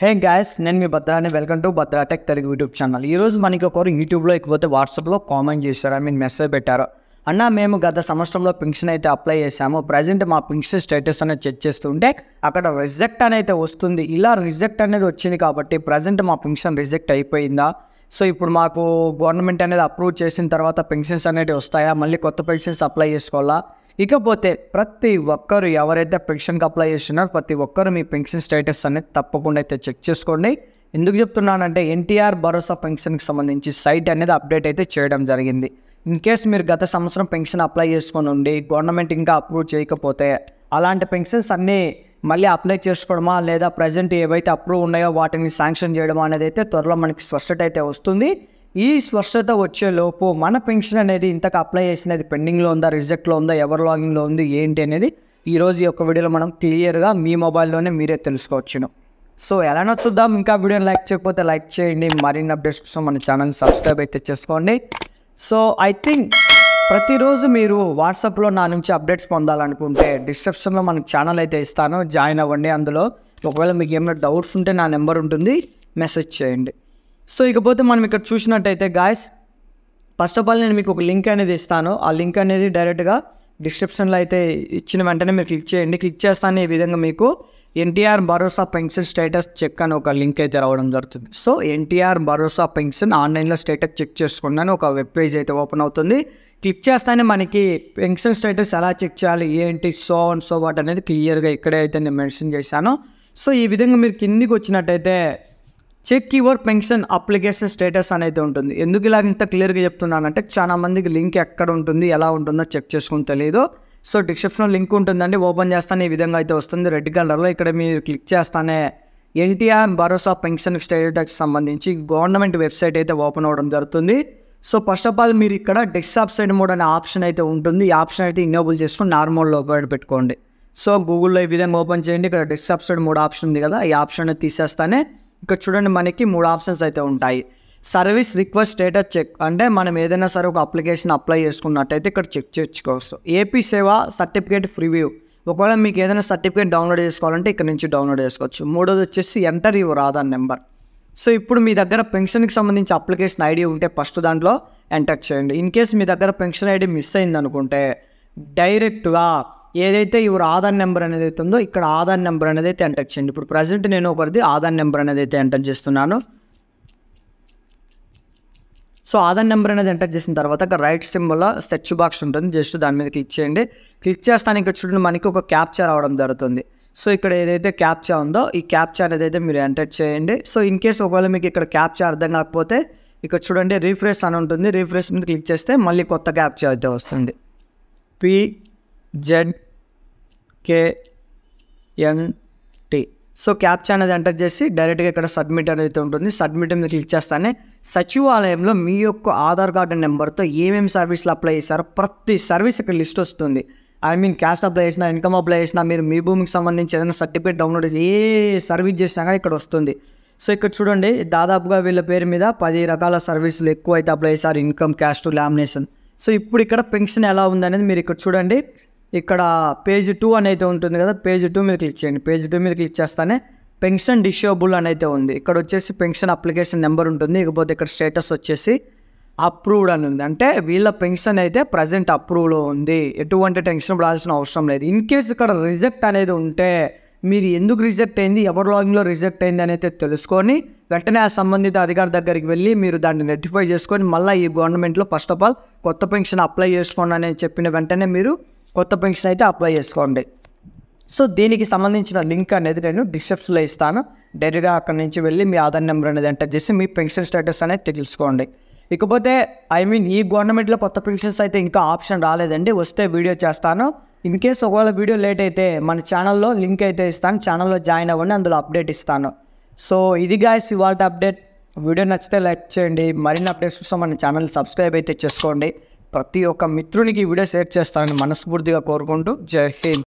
హే guys, నేను మీ భద్రాని. Welcome to Bhadra tech Telugu YouTube channel. ఈరోజు మనకి ఒకరు యూట్యూబ్లో ఇకపోతే వాట్సాప్లో కామెంట్ చేశారు, మెసేజ్ పెట్టారు. అన్న, మేము గత సంవత్సరంలో పెన్షన్ అయితే అప్లై చేశాము. ప్రజెంట్ మా పెన్షన్ స్టేటస్ అనేది చెక్ చేస్తుంటే అక్కడ రిజెక్ట్ అనేది వస్తుంది. ఇలా రిజెక్ట్ అనేది వచ్చింది కాబట్టి ప్రజెంట్ మా పెన్షన్ రిజెక్ట్ అయిపోయిందా? సో ఇప్పుడు మాకు గవర్నమెంట్ అనేది అప్రూవ్ చేసిన తర్వాత పెన్షన్స్ అనేవి వస్తాయా? మళ్ళీ కొత్త పెన్షన్స్ అప్లై చేసుకోవాలా? ఇకపోతే ప్రతి ఒక్కరు ఎవరైతే పెన్షన్కి అప్లై చేస్తున్నారో ప్రతి ఒక్కరు మీ పెన్షన్ స్టేటస్ అనేది తప్పకుండా అయితే చెక్ చేసుకోండి. ఎందుకు చెప్తున్నానంటే ఎన్టీఆర్ భరోసా పెన్షన్కి సంబంధించి సైట్ అనేది అప్డేట్ అయితే చేయడం జరిగింది. ఇన్ కేస్ మీరు గత సంవత్సరం పెన్షన్ అప్లై చేసుకొని ఉండి గవర్నమెంట్ ఇంకా అప్రూవ్ చేయకపోతే అలాంటి పెన్షన్స్ అన్నీ మళ్ళీ అప్లై చేసుకోవడమా లేదా ప్రజెంట్ ఏవైతే అప్రూవ్ ఉన్నాయో వాటిని శాంక్షన్ చేయడమా అనేది అయితే త్వరలో మనకి స్పష్టత అయితే వస్తుంది. ఈ స్పష్టత వచ్చేలోపు మన పెన్షన్ అనేది ఇంతకు అప్లై చేసినది పెండింగ్లో ఉందా, రిజెక్ట్లో ఉందా, ఎవరు లాగిన్లో ఉంది, ఏంటి అనేది ఈరోజు ఈ యొక్క వీడియోలో మనం క్లియర్గా మీ మొబైల్లోనే మీరే తెలుసుకోవచ్చును. సో ఎలానో చూద్దాం. ఇంకా వీడియోని లైక్ చేయకపోతే లైక్ చేయండి. మరిన్ని అప్డేట్స్ కోసం మన ఛానల్ని సబ్స్క్రైబ్ అయితే చేసుకోండి. సో ఐ థింక్ ప్రతిరోజు మీరు వాట్సాప్లో నా నుంచి అప్డేట్స్ పొందాలనుకుంటే డిస్క్రిప్షన్లో మనకు ఛానల్ అయితే ఇస్తాను, జాయిన్ అవ్వండి. అందులో ఒకవేళ మీకు ఏమైనా డౌట్స్ ఉంటే నా నెంబర్ ఉంటుంది, మెసేజ్ చేయండి. సో ఇకపోతే మనం ఇక్కడ చూసినట్టయితే గాయస్, ఫస్ట్ ఆఫ్ ఆల్ నేను మీకు ఒక లింక్ అనేది ఇస్తాను. ఆ లింక్ అనేది డైరెక్ట్గా డిస్క్రిప్షన్లో అయితే ఇచ్చిన వెంటనే మీరు క్లిక్ చేయండి. క్లిక్ చేస్తానే ఈ విధంగా మీకు ఎన్టీఆర్ భరోసా పెన్షన్ స్టేటస్ చెక్ అని ఒక లింక్ అయితే రావడం జరుగుతుంది. సో ఎన్టీఆర్ భరోసా పెన్షన్ ఆన్లైన్లో స్టేటస్ చెక్ చేసుకోండి అని ఒక వెబ్ పేజ్ అయితే ఓపెన్ అవుతుంది. క్లిక్ చేస్తానే మనకి పెన్షన్ స్టేటస్ ఎలా చెక్ చేయాలి, ఏంటి, సో అండ్ సో వాట్ అనేది క్లియర్గా ఇక్కడే అయితే నేను మెన్షన్ చేశాను. సో ఈ విధంగా మీరు కిందికి వచ్చినట్టయితే check your pension application status అనేది ఉంటుంది. ఎందుకు ఇలా ఇంత క్లియర్గా చెప్తున్నానంటే చాలా మందికి లింక్ ఎక్కడ ఉంటుంది, ఎలా ఉంటుందో చెక్ చేసుకుని తెలియదు. సో డిస్క్రిప్షన్లో లింక్ ఉంటుందండి, ఓపెన్ చేస్తానే ఈ విధంగా అయితే వస్తుంది రెడ్ కలర్లో. ఇక్కడ మీరు క్లిక్ చేస్తానే ఎన్టీఆర్ భరోసా పెన్షన్ స్టేటస్కి సంబంధించి గవర్నమెంట్ వెబ్సైట్ అయితే ఓపెన్ అవ్వడం జరుగుతుంది. సో ఫస్ట్ ఆఫ్ ఆల్ మీరు ఇక్కడ డెస్క్టాప్ సైడ్ మోడ్ అనే ఆప్షన్ అయితే ఉంటుంది. ఈ ఆప్షన్ అయితే ఇనేబుల్ చేసుకొని నార్మల్లో పెట్టుకోండి. సో గూగుల్లో ఈ విధంగా ఓపెన్ చేయండి. ఇక్కడ డెస్క్టాప్ సైడ్ మోడ్ ఆప్షన్ ఉంది కదా, ఈ ఆప్షన్ అనేది తీసేస్తానే ఇక్కడ చూడండి మనకి 3 ఆప్షన్స్ అయితే ఉంటాయి. సర్వీస్ రిక్వెస్ట్ స్టేటస్ చెక్ అంటే మనం ఏదైనా సరే ఒక అప్లికేషన్ అప్లై చేసుకున్నట్టయితే ఇక్కడ చెక్ చేసుకోవచ్చు. ఏపీ సేవ సర్టిఫికేట్ ప్రివ్యూ, ఒకవేళ మీకు ఏదైనా సర్టిఫికేట్ డౌన్లోడ్ చేసుకోవాలంటే ఇక్కడ నుంచి డౌన్లోడ్ చేసుకోవచ్చు. మూడోది వచ్చేసి enter your Aadhaar number. So ఇప్పుడు మీ దగ్గర పెన్షన్కి సంబంధించి అప్లికేషన్ ఐడి ఉంటే ఫస్ట్ దాంట్లో ఎంటర్ చేయండి. ఇన్ కేస్ మీ దగ్గర పెన్షన్ ఐడి మిస్ అయింది అనుకుంటే డైరెక్ట్గా ఏదైతే ఇవరు ఆధార్ నెంబర్ అనేది అయితే ఉందో ఇక్కడ ఆధార్ నెంబర్ అనేది అయితే ఎంటర్ చేయండి. ఇప్పుడు ప్రజెంట్ నేను ఒకరిది ఆధార్ నెంబర్ అనేది అయితే ఎంటర్ చేస్తున్నాను. సో ఆధార్ నెంబర్ అనేది ఎంటర్ చేసిన తర్వాత ఇక్కడ రైట్ సింబల్లో సెర్చ్ బాక్స్ ఉంటుంది, జస్ట్ దాని మీద క్లిక్ చేయండి. క్లిక్ చేస్తాను ఇక్కడ చూడండి మనకి ఒక క్యాప్చా రావడం జరుగుతుంది. సో ఇక్కడ ఏదైతే క్యాప్చా ఉందో ఈ క్యాప్చా అనేది అయితే మీరు ఎంటర్ చేయండి. సో ఇన్ కేస్ ఒకవేళ మీకు ఇక్కడ క్యాప్చా అర్థం కాకపోతే ఇక్కడ చూడండి రీఫ్రెష్ అని ఉంటుంది, రీఫ్రెష్ మీద క్లిక్ చేస్తే మళ్ళీ కొత్త క్యాప్చా అయితే వస్తుంది. PZKNT. సో క్యాప్చా అనేది ఎంటర్ చేసి డైరెక్ట్గా ఇక్కడ సబ్మిట్ అనేది ఉంటుంది. సబ్మిట్ మీద క్లిక్ చేస్తానే సచివాలయంలో మీ యొక్క ఆధార్ కార్డు నెంబర్తో ఏమేమి సర్వీసులు అప్లై చేశారో ప్రతి సర్వీస్ ఇక్కడ లిస్ట్ వస్తుంది. క్యాస్ట్ అప్లై చేసినా, ఇన్కమ్ అప్లై చేసినా, మీరు మీ భూమికి సంబంధించి ఏదైనా సర్టిఫికేట్ డౌన్లోడ్ చేసి ఏ సర్వీస్ చేసినా కానీ ఇక్కడ వస్తుంది. సో ఇక్కడ చూడండి దాదాపుగా వీళ్ళ పేరు మీద 10 రకాల సర్వీసులు ఎక్కువ అయితే అప్లై చేశారు, ఇన్కమ్, క్యాస్ట్, లామినేషన్. సో ఇప్పుడు ఇక్కడ పెన్షన్ ఎలా ఉందనేది మీరు ఇక్కడ చూడండి. ఇక్కడ పేజ్ 2 అనేది ఉంటుంది కదా, పేజ్ 2 మీద క్లిక్ చేయండి. పేజ్ 2 మీద క్లిక్ చేస్తానే పెన్షన్ డిషేబుల్ అనేది ఉంది. ఇక్కడ వచ్చేసి పెన్షన్ అప్లికేషన్ నెంబర్ ఉంటుంది. ఇకపోతే ఇక్కడ స్టేటస్ వచ్చేసి అప్రూవ్డ్ అని ఉంది. అంటే వీళ్ళ పెన్షన్ అయితే ప్రజెంట్ అప్రూవ్లో ఉంది, ఎటువంటి టెన్షన్ పడాల్సిన అవసరం లేదు. ఇన్ కేస్ ఇక్కడ రిజెక్ట్ అనేది ఉంటే మీరు ఎందుకు రిజెక్ట్ అయింది, ఎవరి లాగిన్లో రిజెక్ట్ అయింది అనేది తెలుసుకొని వెంటనే ఆ సంబంధిత అధికారి దగ్గరికి వెళ్ళి మీరు దాన్ని రెక్టిఫై చేసుకొని మళ్ళీ ఈ గవర్నమెంట్లో ఫస్ట్ ఆఫ్ ఆల్ కొత్త పెన్షన్ అప్లై చేసుకోండి అని చెప్పిన వెంటనే మీరు కొత్త పెన్షన్ అయితే అప్లై చేసుకోండి. సో దీనికి సంబంధించిన లింక్ అనేది నేను డిస్క్రిప్షన్లో ఇస్తాను. డైరెక్ట్గా అక్కడి నుంచి వెళ్ళి మీ ఆధార్ నెంబర్ అనేది ఎంటర్ చేసి మీ పెన్షన్ స్టేటస్ అనేది తెలుసుకోండి. ఇకపోతే ఈ గవర్నమెంట్లో కొత్త పెన్షన్స్ అయితే ఇంకా ఆప్షన్ రాలేదండి, వస్తే వీడియో చేస్తాను. ఇన్ కేస్ ఒకవేళ వీడియో లేట్ అయితే మన ఛానల్లో లింక్ అయితే ఇస్తాను, ఛానల్లో జాయిన్ అవ్వండి, అందులో అప్డేట్ ఇస్తాను. సో ఇది గాయ్స్ ఇవాళ అప్డేట్. వీడియో నచ్చితే లైక్ చేయండి. మరిన్ని అప్డేట్స్ కోసం మన ఛానల్ సబ్స్క్రైబ్ అయితే చేసుకోండి. ప్రతి ఒక్క మిత్రునికి వీడియో షేర్ చేస్తానని మనస్ఫూర్తిగా కోరుకుంటూ జై హింద్.